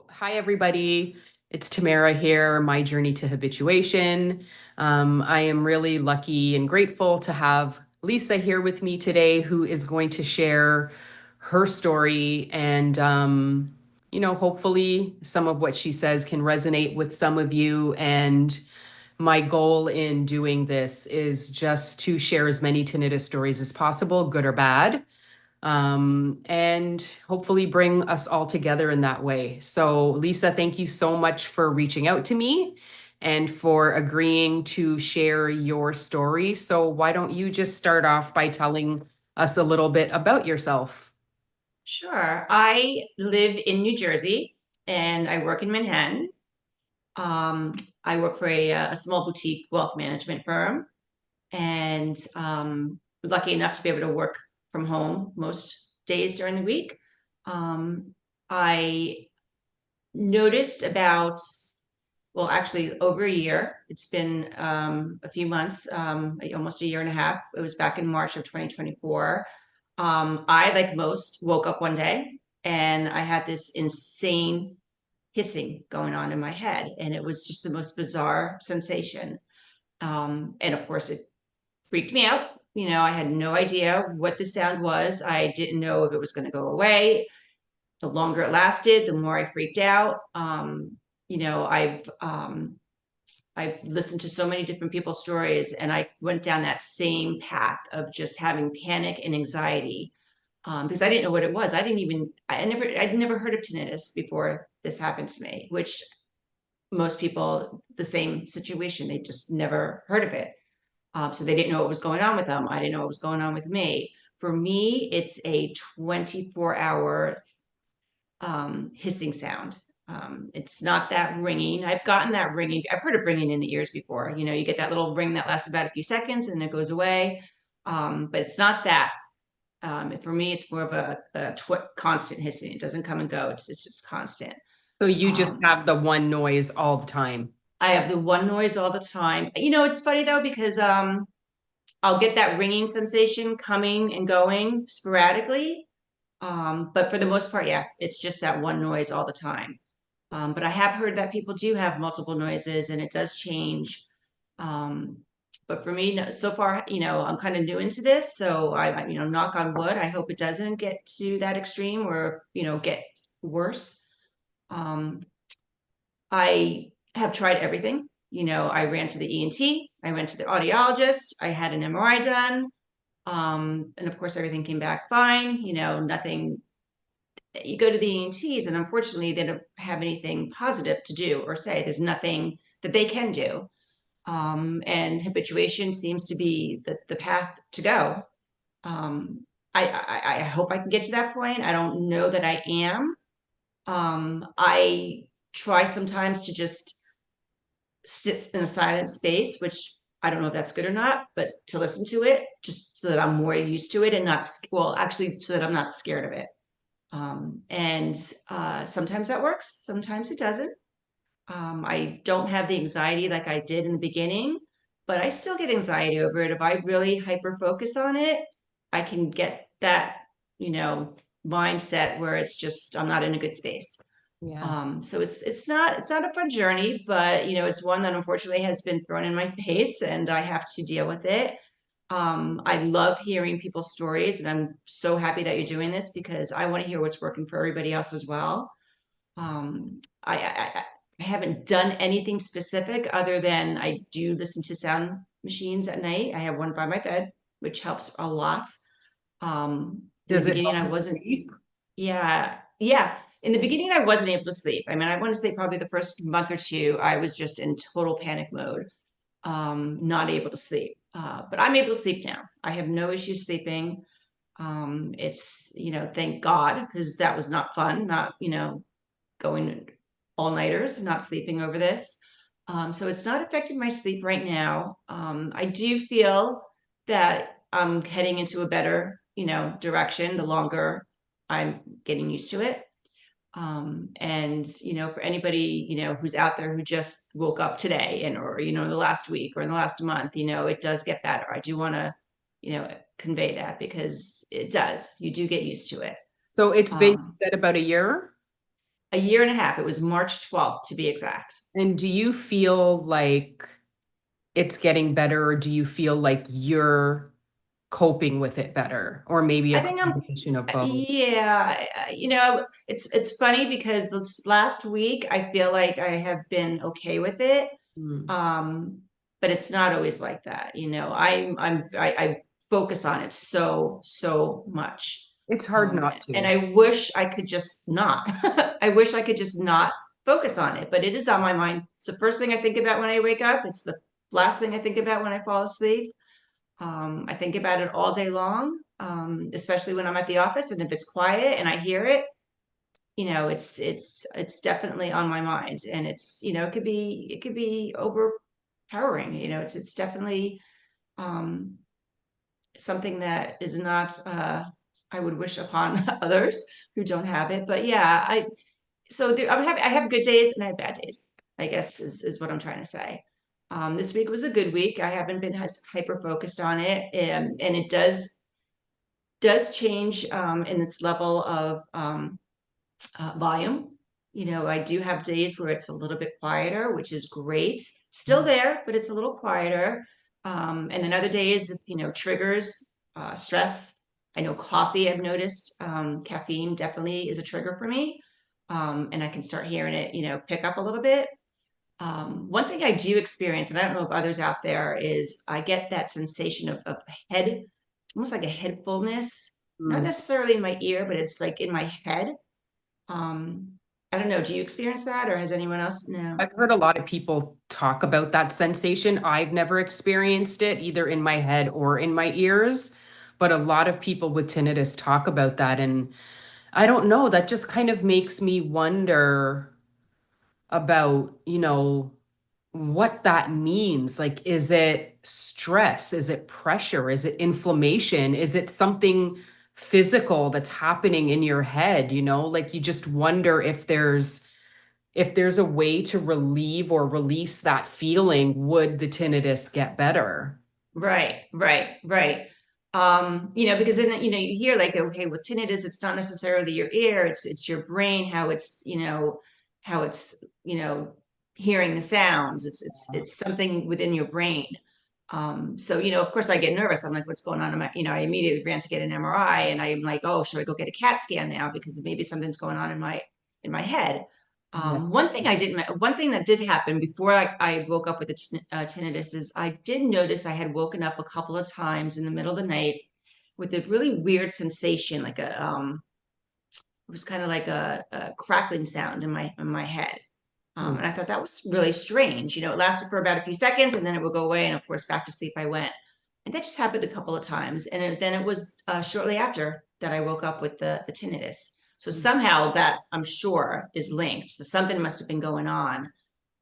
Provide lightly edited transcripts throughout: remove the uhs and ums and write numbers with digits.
Hi, everybody. It's Tamara here, my journey to habituation. I am really lucky and grateful to have Lisa here with me today, who is going to share her story. And, hopefully some of what she says can resonate with some of you. And my goal in doing this is just to share as many tinnitus stories as possible, good or bad, and hopefully bring us all together in that way. So, Lisa, thank you so much for reaching out to me and for agreeing to share your story. So, why don't you just start off by telling us a little bit about yourself? Sure. I live in New Jersey and I work in Manhattan. I work for a small boutique wealth management firm and lucky enough to be able to work from home most days during the week. Um, I noticed well, actually over a year. It's been a few months, almost a year and a half. It was back in March of 2024. I, like most, woke up one day and I had this insane hissing going on in my head, and it was just the most bizarre sensation. And of course, it freaked me out. I had no idea what the sound was. I didn't know if it was going to go away. The longer it lasted, the more I freaked out. You know, I've I've listened to so many different people's stories, and I went down that same path of just having panic and anxiety because I didn't know what it was. I'd never heard of tinnitus before this happened to me, which most people, the same situation, they just never heard of it. So they didn't know what was going on with them. I didn't know what was going on with me. For me, it's a 24-hour hissing sound. It's not that ringing. I've gotten that ringing. I've heard of ringing in the ears before. You get that little ring that lasts about a few seconds and then it goes away. But it's not that. For me, it's more of a constant hissing. It doesn't come and go. It's just constant. So, you just Um, have the one noise all the time. I have the one noise all the time. It's funny though because I'll get that ringing sensation coming and going sporadically. But for the most part, yeah, it's just that one noise all the time. But I have heard that people do have multiple noises and it does change. Um, but for me, so far, I'm kind of new into this. So knock on wood, I hope it doesn't get to that extreme or, get worse. Um, I have tried everything. I ran to the ENT, I went to the audiologist, I had an MRI done. And of course, everything came back fine, nothing. You go to the ENTs, and unfortunately, they don't have anything positive to do or say. There's nothing that they can do. And habituation seems to be the path to go. Um, I hope I can get to that point. I don't know that I am. I try sometimes to just sit in a silent space, which I don't know if that's good or not, but to listen to it just so that I'm more used to it and not, well, actually, so that I'm not scared of it. And sometimes that works, sometimes it doesn't. I don't have the anxiety like I did in the beginning, but I still get anxiety over it. If I really hyper focus on it, I can get that, you know, mindset where it's just I'm not in a good space. Yeah. So it's not a fun journey, but it's one that unfortunately has been thrown in my face, and I have to deal with it. I love hearing people's stories, and I'm so happy that you're doing this because I want to hear what's working for everybody else as well. I haven't done anything specific other than I do listen to sound machines at night. I have one by my bed, which helps a lot. In the Does it beginning, help I you wasn't, sleep? yeah, yeah. In the beginning, I wasn't able to sleep. I mean, I want to say probably the first month or two, I was just in total panic mode, not able to sleep. But I'm able to sleep now. I have no issues sleeping. It's, thank God, because that was not fun, not, going all-nighters, not sleeping over this. So it's not affecting my sleep right now. I do feel that I'm heading into a better, direction the longer I'm getting used to it. And for anybody, who's out there who just woke up today and or the last week or in the last month, it does get better. I do want to, convey that because it does. You do get used to it. So, it's been, you Um, said, about a year? a year and a half. It was March 12th to be exact. And do you feel like it's getting better, or do you feel like you're coping with it better, or maybe a I think I'm, combination of both? yeah, it's funny because this last week I feel like I have been okay with it. Hmm. Um, but it's not always like that. I focus on it so much. It's hard not And to. I wish I could just not. I wish I could just not focus on it, but it is on my mind. It's the first thing I think about when I wake up. It's the last thing I think about when I fall asleep. I think about it all day long, especially when I'm at the office and if it's quiet and I hear it, it's definitely on my mind, and it could be overpowering. It's definitely um, something that is not I would wish upon others who don't have it. But yeah, I have good days and I have bad days, I guess is what I'm trying to say. This week was a good week. I haven't been as hyper focused on it, and it does change in its level of volume. I do have days where it's a little bit quieter, which is great. Still there, but it's a little quieter. And then other days, triggers, stress. I know coffee, I've noticed, caffeine definitely is a trigger for me. And I can start hearing it, pick up a little bit. One thing I do experience, and I don't know if others out there, is I get that sensation of head, almost like a head fullness, not Hmm. necessarily in my ear, but it's like in my head. um, I don't know. Do you experience that, or has anyone else? No. I've heard a lot of people talk about that sensation. I've never experienced it either in my head or in my ears, but a lot of people with tinnitus talk about that. And I don't know, that just kind of makes me wonder about, what that means. Like, is it stress? Is it pressure? Is it inflammation? Is it something physical that's happening in your head? Like you just wonder if there's a way to relieve or release that feeling, would the tinnitus get better? Right, right, right. Because then you hear like, okay, with tinnitus, it's not necessarily your ear, it's your brain, how it's hearing the sounds. It's something within your brain. So of course I get nervous. I'm like, what's going on in I immediately ran to get an MRI, and I'm like, oh, should I go get a CAT scan now because maybe something's going on in my head. Yeah. One thing that did happen before I woke up with the tinnitus is I did notice I had woken up a couple of times in the middle of the night with a really weird sensation, like it was kind of like a crackling sound in my head. Hmm. And I thought that was really strange. It lasted for about a few seconds and then it would go away. And of course, back to sleep I went. And that just happened a couple of times. And then it was shortly after that I woke up with the tinnitus. So somehow that, I'm sure, is linked. So something must have been going on,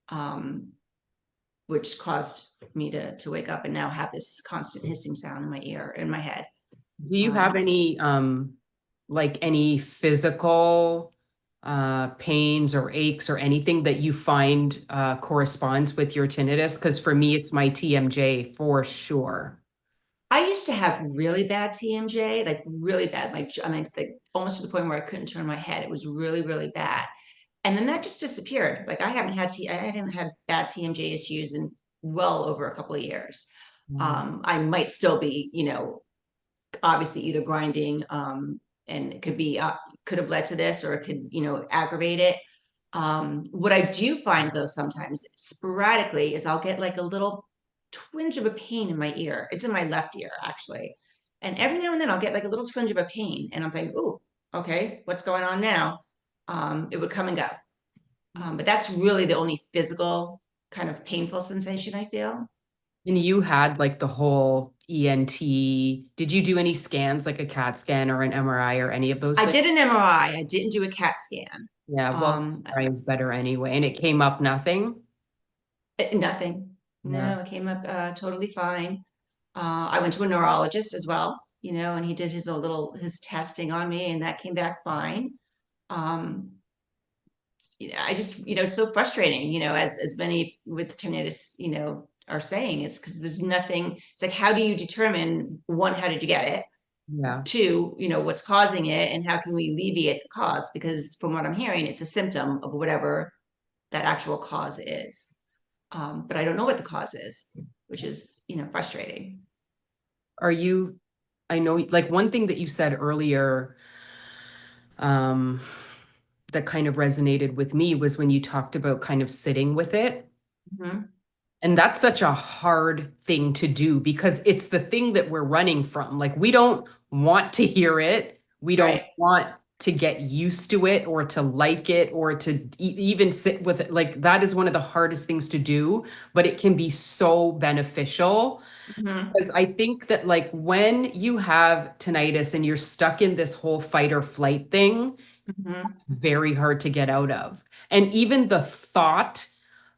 um, which caused me to wake up and now have this constant hissing sound in my ear, in my head. Do you have Um, any physical pains or aches or anything that you find corresponds with your tinnitus? Because for me, it's my TMJ for sure. I used to have really bad TMJ, like really bad. I mean, it's like almost to the point where I couldn't turn my head. It was really, really bad. And then that just disappeared. Like I haven't had bad TMJ issues in well over a couple of years. Wow. I might still be, obviously either grinding, and it could have led to this, or it could, aggravate it. What I do find though sometimes sporadically is I'll get like a little twinge of a pain in my ear. It's in my left ear actually. And every now and then I'll get like a little twinge of a pain and I'm thinking, "Ooh, okay, what's going on now?" It would come and go. But that's really the only physical kind of painful sensation I feel. And you had like the whole ENT. Did you do any scans, like a CAT scan or an MRI or any of those I things? did an MRI. I didn't do a CAT scan. Yeah, well, Um, MRI is better anyway. And it came up nothing. Nothing. Yeah. No, it came up totally fine. I went to a neurologist as well, and he did his testing on me, and that came back fine. Um, I just, it's so frustrating, as many with tinnitus, are saying, it's because there's nothing. It's like, how do you determine, one, how did you get it? Yeah. to, what's causing it and how can we alleviate the cause? Because from what I'm hearing, it's a symptom of whatever that actual cause is. But I don't know what the cause is, which is, frustrating. Are you, I know, like one thing that you said earlier, um, that kind of resonated with me was when you talked about kind of sitting with it. Mhm. And that's such a hard thing to do because it's the thing that we're running from. Like, we don't want to hear it. We don't Right. want to get used to it or to like it or to even sit with it. Like, that is one of the hardest things to do, but it can be so beneficial. Mhm. Because I think that, like, when you have tinnitus and you're stuck in this whole fight or flight thing, Mhm. very hard to get out of. And even the thought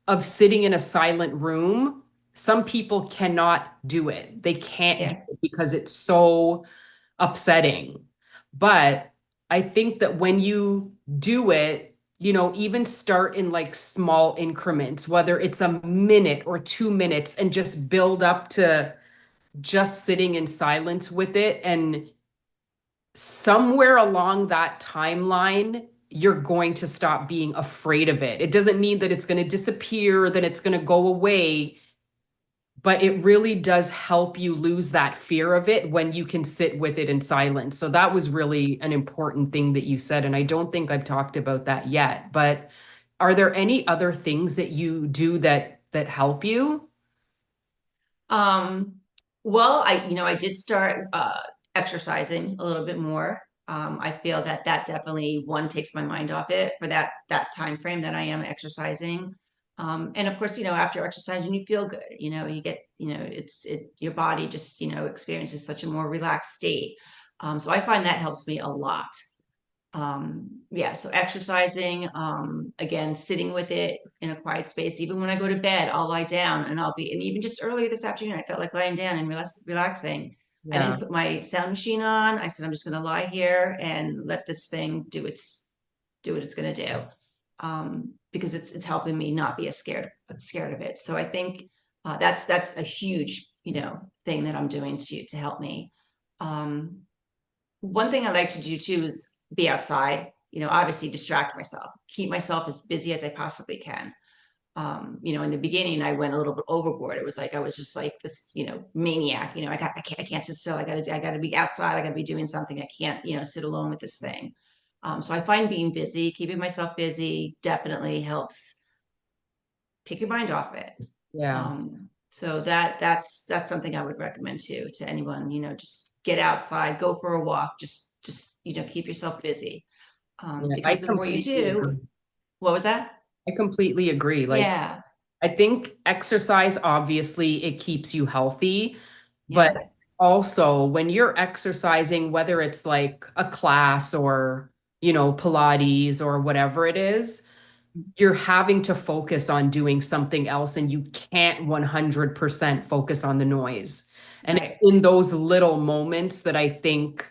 of sitting in a silent room, some people cannot do it. They can't do Yeah. it because it's so upsetting. But I think that when you do it, even start in like small increments, whether it's a minute or 2 minutes, and just build up to just sitting in silence with it. And somewhere along that timeline, you're going to stop being afraid of it. It doesn't mean that it's going to disappear, that it's going to go away, but it really does help you lose that fear of it when you can sit with it in silence. So that was really an important thing that you said. And I don't think I've talked about that yet. But are there any other things that you do that help you? Um, well, I did start exercising a little bit more. I feel that that definitely one takes my mind off it for that time frame that I am exercising. And of course, after exercising, you feel good. You get, your body just, experiences such a more relaxed state. So I find that helps me a lot. Yeah, so exercising, again, sitting with it in a quiet space. Even when I go to bed, I'll lie down and and even just earlier this afternoon, I felt like lying down and relaxing. I didn't Yeah, put my sound machine on. I said, I'm just going to lie here and let this thing do what it's going to do. Because it's helping me not be as scared of it. So I think, that's a huge, thing that I'm doing to help me. Um, One thing I like to do too is be outside, obviously distract myself, keep myself as busy as I possibly can. In the beginning, I went a little bit overboard. It was like I was just like this, maniac. I can't sit still. I gotta be outside. I gotta be doing something. I can't, sit alone with this thing. So I find being busy, keeping myself busy, definitely helps take your mind off it. yeah, So that's something I would recommend to anyone, just get outside, go for a walk, just keep yourself busy. yeah. I Because the more you completely do, agree. what was that? I completely agree. Like, Yeah, I think exercise, obviously, it keeps you healthy, yeah, but also when you're exercising, whether it's like a class or, Pilates or whatever it is, you're having to focus on doing something else and you can't 100% focus on the noise. And it's right. in those little moments that I think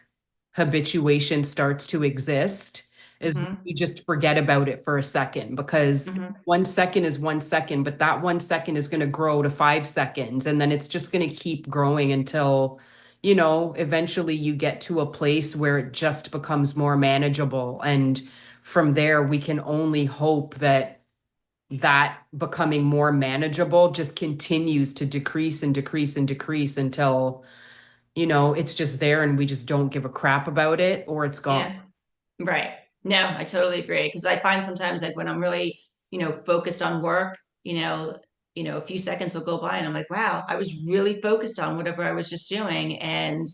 habituation starts to exist, is when Hmm. you just forget about it for a second, because Hmm. 1 second is 1 second, but that 1 second is going to grow to 5 seconds. And then it's just going to keep growing until, eventually you get to a place where it just becomes more manageable. And from there, we can only hope that becoming more manageable just continues to decrease and decrease and decrease until, it's just there and we just don't give a crap about it or it's gone. Yeah, right. No, I totally agree. Because I find sometimes like when I'm really, focused on work, a few seconds will go by and I'm like, wow, I was really focused on whatever I was just doing. And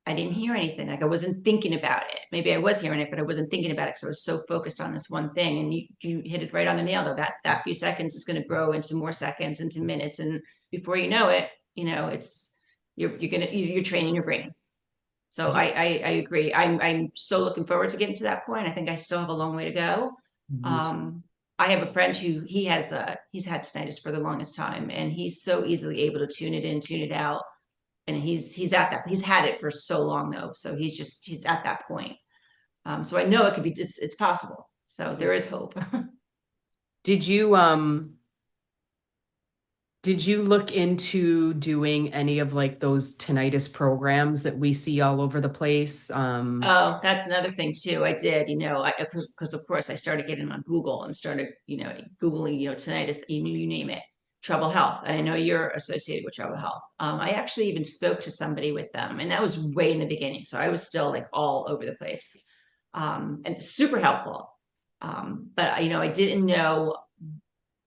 I didn't hear anything. Like I wasn't thinking about it. Maybe I was hearing it, but I wasn't thinking about it because I was so focused on this one thing. And you hit it right on the nail though. That few seconds is going to grow into more seconds, into minutes, and before you know it, it's you're training your brain. So I agree. I'm so looking forward to getting to that point. I think I still have a long way to go. Me too. Um, I have a friend who he's had tinnitus for the longest time, and he's so easily able to tune it in, tune it out, and he's had it for so long though, so he's at that point. So I know it's possible. So there is hope. Did you Did you look into doing any of like those tinnitus programs that we see all over the place? Oh, that's another thing too. I did, because of course I started getting on Google and started, Googling, tinnitus, you name it, Trouble Health. And I know you're associated with Trouble Health. I actually even spoke to somebody with them, and that was way in the beginning. So I was still like all over the place, and super helpful. But I didn't know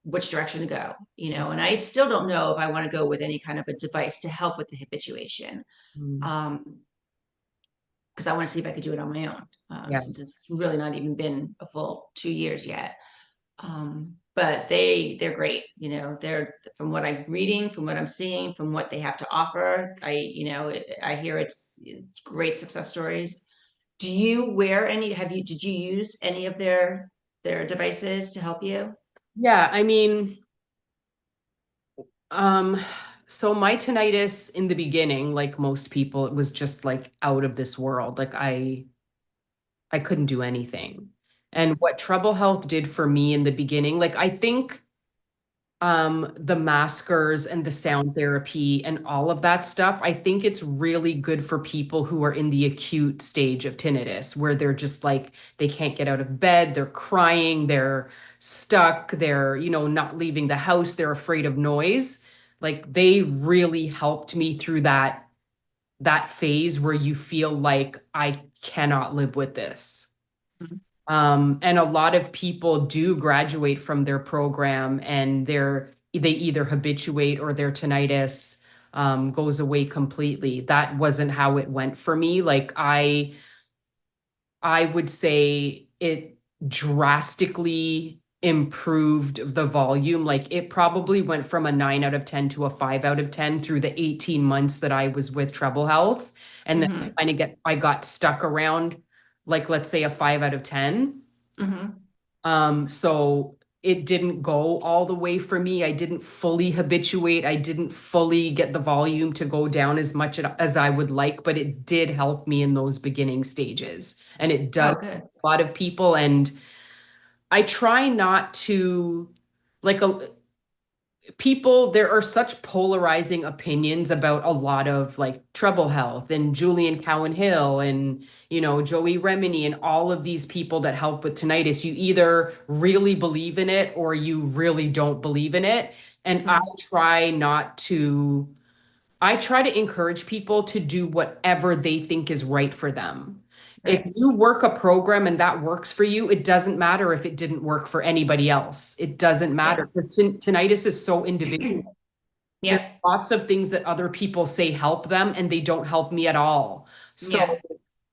which direction to go, and I still don't know if I want to go with any kind of a device to help with the habituation. Mm, Um, because I want to see if I could do it on my own, yeah. since it's really not even been a full 2 years yet. But they're great. They're from what I'm reading, from what I'm seeing, from what they have to offer. I hear it's great success stories. Do you wear any? Did you use any of their devices to help you? Yeah, I mean, um, so my tinnitus in the beginning, like most people, it was just like out of this world. Like I couldn't do anything. And what Trouble Health did for me in the beginning, like I think the maskers and the sound therapy and all of that stuff, I think it's really good for people who are in the acute stage of tinnitus, where they're just like they can't get out of bed, they're crying, they're stuck, they're, not leaving the house, they're afraid of noise. Like they really helped me through that phase where you feel like I cannot live with this. Mhm. And a lot of people do graduate from their program and they either habituate or their tinnitus goes away completely. That wasn't how it went for me. Like I would say it drastically improved the volume. Like it probably went from a 9 out of 10 to a 5 out of 10 through the 18 months that I was with Treble Health. And then Mm-hmm. I got stuck around, like, let's say a 5 out of 10. Mm-hmm. So it didn't go all the way for me. I didn't fully habituate. I didn't fully get the volume to go down as much as I would like, but it did help me in those beginning stages. And it does Oh, good. a lot of people. And I try not to like people, there are such polarizing opinions about a lot of like Trouble Health and Julian Cowan Hill and Joey Remini and all of these people that help with tinnitus. You either really believe in it or you really don't believe in it. And Mhm. I try to encourage people to do whatever they think is right for them. If Right. you work a program and that works for you, it doesn't matter if it didn't work for anybody else. It doesn't Yeah. matter because tinnitus is so individual. There's Yeah. lots of things that other people say help them and they don't help me at all. So Yeah.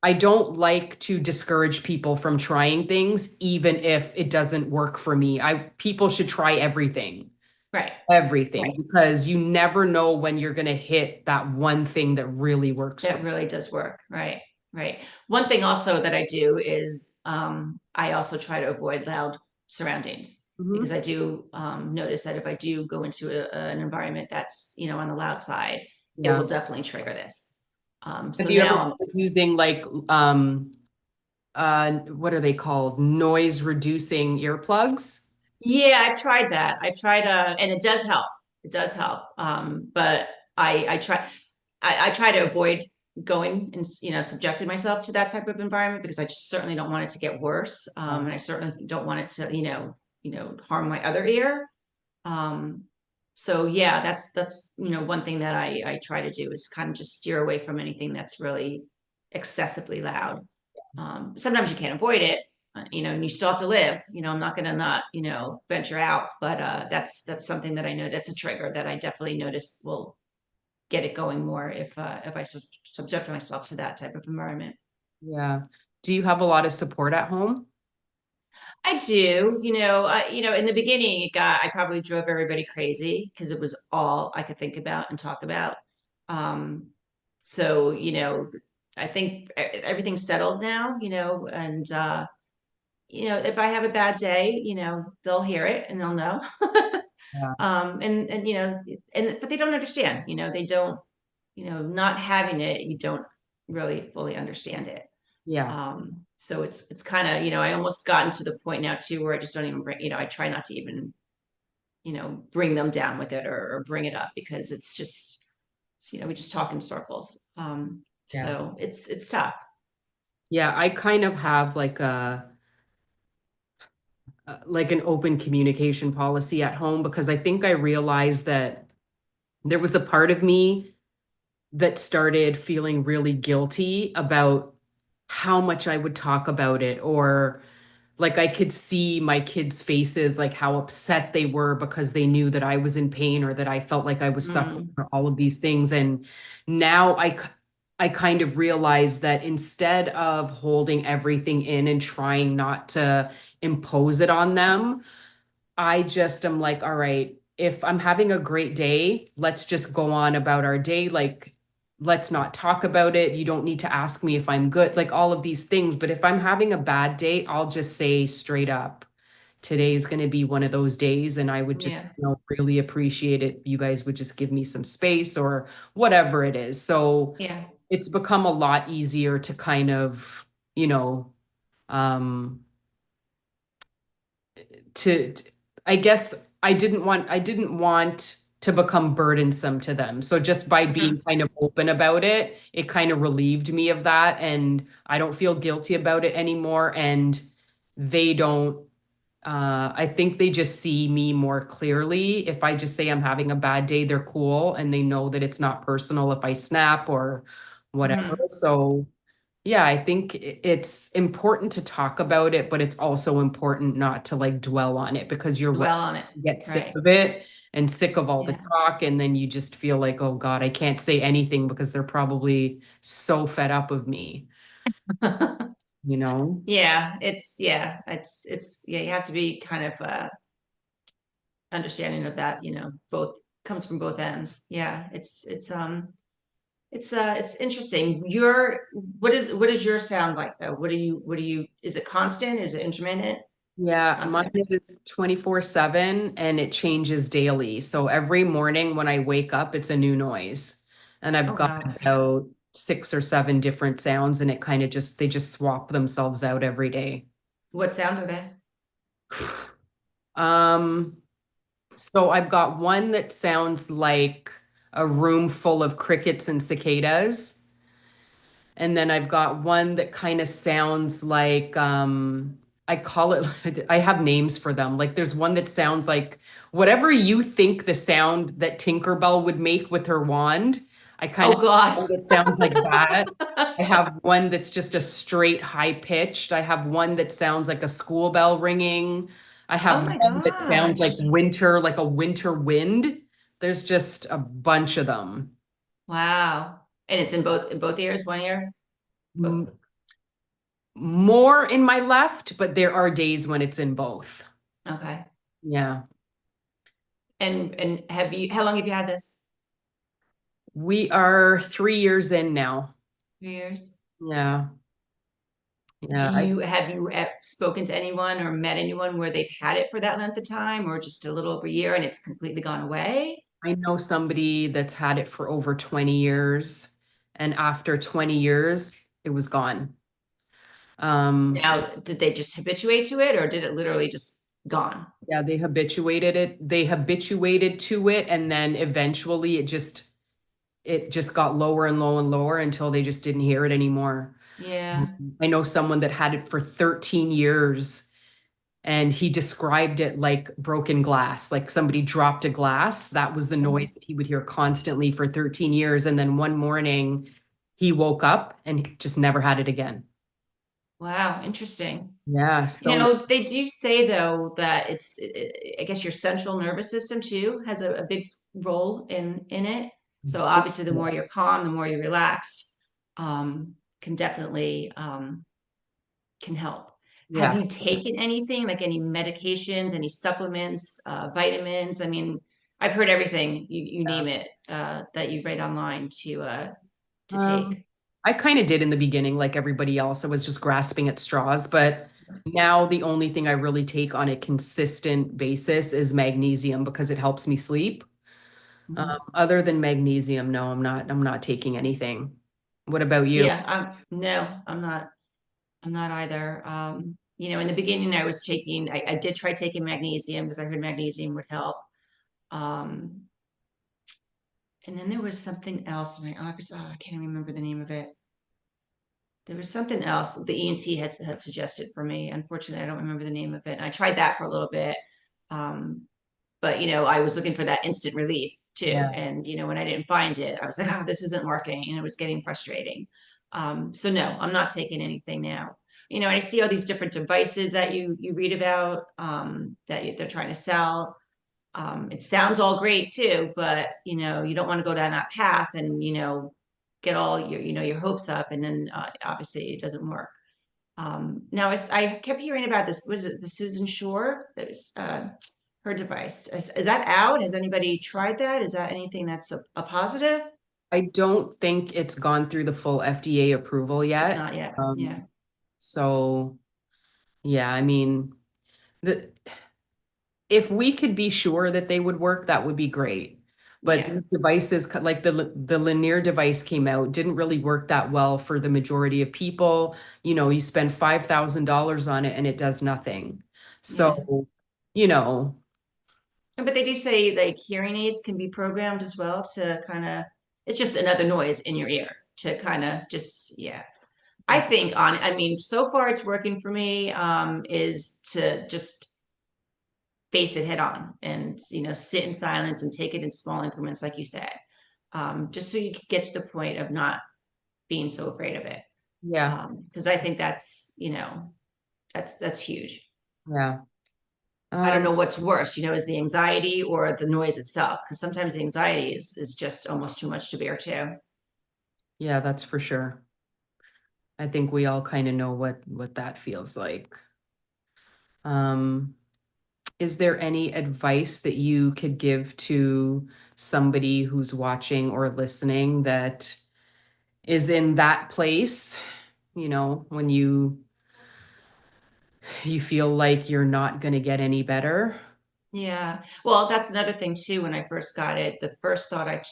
I don't like to discourage people from trying things, even if it doesn't work for me. People should try everything, Right. everything, Right. because you never know when you're going to hit that one thing that really works for That really does work. Right. Right. One thing also that I do is I also try to avoid loud surroundings you. because I do notice that if I do go into an environment that's, on the loud side, it Yeah. will definitely trigger this. Have So you now ever tried using like what are they called? Noise reducing earplugs? yeah, I've tried that. I've tried and it does help. It does help. But I try to avoid going and subjecting myself to that type of environment because I just certainly don't want it to get worse. And I certainly don't want it to, harm my other ear. Um, so yeah, that's one thing that I try to do is kind of just steer away from anything that's really excessively loud. Sometimes you can't avoid it, and you still have to live. I'm not going to not, venture out, but that's something that I know that's a trigger that I definitely notice will get it going more if I subject myself to that type of environment. Yeah. Do you have a lot of support at home? I do, in the beginning, I probably drove everybody crazy because it was all I could think about and talk about. Um, so, I think everything's settled now, and if I have a bad day, they'll hear it and they'll know. Yeah. And but they don't understand, they don't, not having it, you don't really fully understand it. Yeah. So it's kind of, I almost gotten to the point now too where I just don't even bring, I try not to even, bring them down with it or bring it up because we just talk in circles. Yeah. So it's tough. Yeah, I kind of have like an open communication policy at home because I think I realized that there was a part of me that started feeling really guilty about how much I would talk about it, or like I could see my kids' faces, like how upset they were because they knew that I was in pain or that I felt like I was suffering Mm, or all of these things. And now I kind of realized that instead of holding everything in and trying not to impose it on them, I just am like, all right, if I'm having a great day, let's just go on about our day. Like, let's not talk about it. You don't need to ask me if I'm good, like all of these things. But if I'm having a bad day, I'll just say straight up, today is going to be one of those days. And I would just, yeah, really appreciate it if you guys would just give me some space or whatever it is. So yeah, it's become a lot easier to kind of, you know, um, to I guess I didn't want to become burdensome to them. So just by mhm, being kind of open about it, it kind of relieved me of that, and I don't feel guilty about it anymore, and they don't I think they just see me more clearly. If I just say I'm having a bad day, they're cool and they know that it's not personal if I snap or whatever. mhm. So yeah, I think it's important to talk about it, but it's also important not to like dwell on it because you're right, Dwell on it. you get sick Right. of it and sick of all the Yeah. talk, and then you just feel like, oh God, I can't say anything because they're probably so fed up of me, you know? Yeah, you have to be kind of understanding of that, both comes from both ends. Yeah, it's interesting. What is your sound like though? What do you is it constant? Is it intermittent? Yeah, mine Constant. is 24/7 and it changes daily. So every morning when I wake up, it's a new noise. And I've Oh got wow. about 6 or 7 different sounds, and it kind of just they just swap themselves out every day. What sounds are they? Um, so I've got one that sounds like a room full of crickets and cicadas. And then I've got one that kind of sounds like I call it I have names for them. Like there's one that sounds like whatever you think the sound that Tinkerbell would make with her wand. I kind Oh of God. have one that sounds like that. I have one that's just a straight high pitched. I have one that sounds like a school bell ringing. I Oh have my one that sounds like gosh. winter, like a winter wind. There's just a bunch of them. Wow. And it's in both ears, one ear? Both. More in my left, but there are days when it's in both. Okay. Yeah. And how long have you had this? We are 3 years in now. 3 years. Yeah. Yeah. Have you spoken to anyone or met anyone where they've had it for that length of time or just a little over a year and it's completely gone away? I know somebody that's had it for over 20 years, and after 20 years, it was gone. Um, Now, did they just habituate to it or did it literally just gone? yeah, they habituated it. They habituated to it, and then eventually it just got lower and lower and lower until they just didn't hear it anymore. Yeah. I know someone that had it for 13 years, and he described it like broken glass, like somebody dropped a glass. That was the Mhm. noise that he would hear constantly for 13 years. And then one morning he woke up and he just never had it again. Wow, interesting. Yeah. So They do say though that I guess your central nervous system too has a big role in it. So obviously the more you're calm, the more you're relaxed, can definitely can help. Have yeah. you taken anything like any medications, any supplements, vitamins? I mean, I've heard everything you name it that you read online to Um, take. I kind of did in the beginning, like everybody else. I was just grasping at straws, but now the only thing I really take on a consistent basis is magnesium because it helps me sleep. Mhm. Other than magnesium, no, I'm not taking anything. What about you? Yeah, no, I'm not. I'm not either. In the beginning, I did try taking magnesium because I heard magnesium would help. Um, and then there was something else, and I can't remember the name of it. There was something else the ENT had suggested for me. Unfortunately, I don't remember the name of it. And I tried that for a little bit. Um, but I was looking for that instant relief too. Yeah. And when I didn't find it, I was like, oh, this isn't working, and it was getting frustrating. So no, I'm not taking anything now. I see all these different devices that you read about, they're trying to sell. It sounds all great too, but you don't want to go down that path and get all your hopes up, and then obviously it doesn't work. Now I kept hearing about this. Was it the Susan Shore? That was her device. Is that out? Has anybody tried that? Is that anything that's a positive? I don't think it's gone through the full FDA approval It's yet. not yet. Yeah, Um, so yeah, I mean, the if we could be sure that they would work, that would be great. But yeah, these devices, like the linear device came out, didn't really work that well for the majority of people. You spend $5,000 on it and it does nothing. yeah. So, you know, But they do say like hearing aids can be programmed as well to kind of. It's just another noise in your ear to kind of just yeah. I that's think I mean, so far it's working for me, is to just face it head on and, sit in silence and take it in small increments, like you said, just so you can get to the point of not being so afraid of it. yeah, Because I think that's huge. yeah. I don't Um, know what's worse, is the anxiety or the noise itself? Because sometimes the anxiety is just almost too much to bear too. yeah, that's for sure. I think we all kind of know what that feels like. Um, is there any advice that you could give to somebody who's watching or listening that is in that place, when you feel like you're not going to get any better? Yeah. Well, that's another thing too. When I first got it, the first thought I,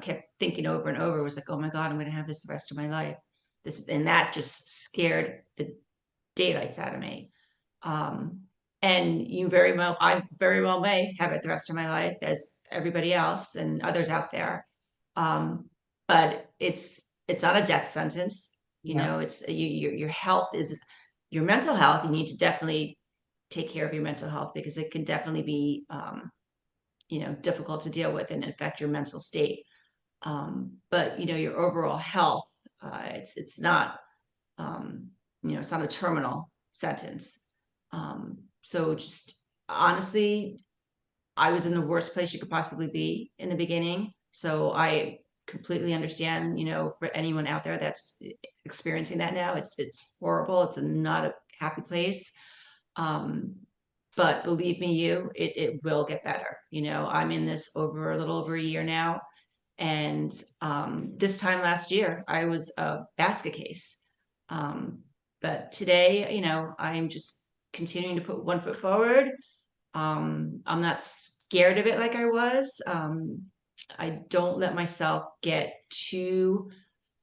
kept thinking over and over was like, oh my God, I'm going to have this the rest of my life. And that just scared the daylights out of me. Um, and I very well may have it the rest of my life, as everybody else and others out there. But it's not a death sentence. Yeah, It's your health is your mental health. You need to definitely take care of your mental health, because it can definitely be, difficult to deal with and affect your mental state. But your overall health, it's not, it's not a terminal sentence. So just honestly, I was in the worst place you could possibly be in the beginning. So I completely understand, for anyone out there that's experiencing that now, it's horrible. It's not a happy place. Um, but believe me, it will get better. I'm in this over a little over a year now. And this time last year, I was a basket case. Um, but today, I'm just continuing to put one foot forward. I'm not scared of it like I was. I don't let myself get too,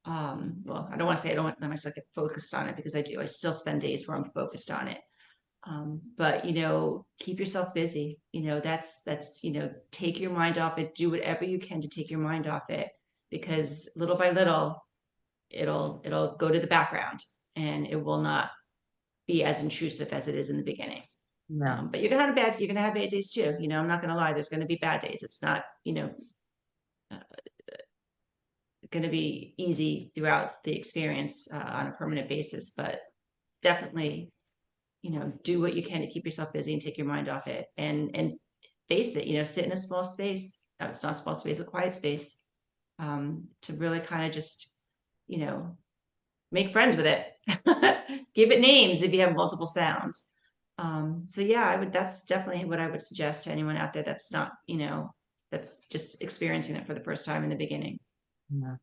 well, I don't want to say I don't let myself get focused on it, because I do. I still spend days where I'm focused on it. But keep yourself busy. That's take your mind off it. Do whatever you can to take your mind off it, because little by little, it'll go to the background, and it will not be as intrusive as it is in the beginning. yeah, But you're gonna have bad days too. I'm not gonna lie. There's gonna be bad days. It's not uh, gonna be easy throughout the experience, on a permanent basis. But definitely, do what you can to keep yourself busy and take your mind off it, and face it. Sit in a small space. It's not a small space, a quiet space, to really kind of just make friends with it. Give it names if you have multiple sounds. So yeah, that's definitely what I would suggest to anyone out there that's not, that's just experiencing it for the first time in the beginning. yeah.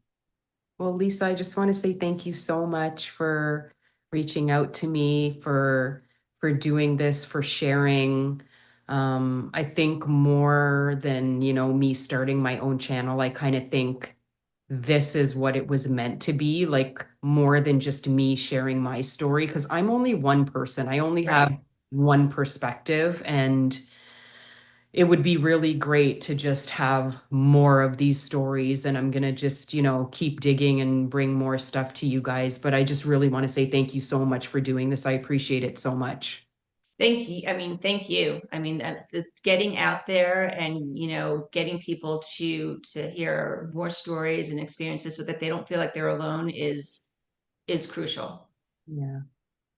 Well, Lisa, I just want to say thank you so much for reaching out to me, for doing this, for sharing. I think more than, me starting my own channel, I kind of think this is what it was meant to be, like more than just me sharing my story, because I'm only one person. I only have Right. one perspective. And it would be really great to just have more of these stories. And I'm going to just, keep digging and bring more stuff to you guys. But I just really want to say thank you so much for doing this. I appreciate it so much. Thank you. I mean, thank you. I mean, it's getting out there and, getting people to hear more stories and experiences so that they don't feel like they're alone is crucial. Yeah.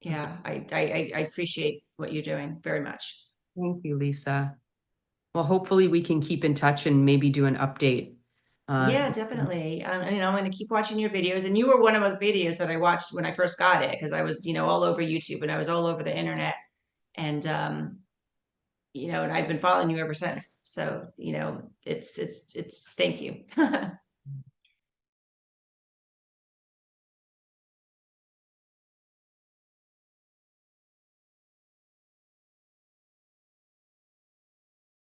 Okay. Yeah, I appreciate what you're doing very much. Thank you, Lisa. Well, hopefully we can keep in touch and maybe do an update. Uh, Yeah, definitely. I'm going to keep watching your videos, and you were one of the videos that I watched when I first got it because I was, all over YouTube and I was all over the internet, and and I've been following you ever since. So, it's thank you.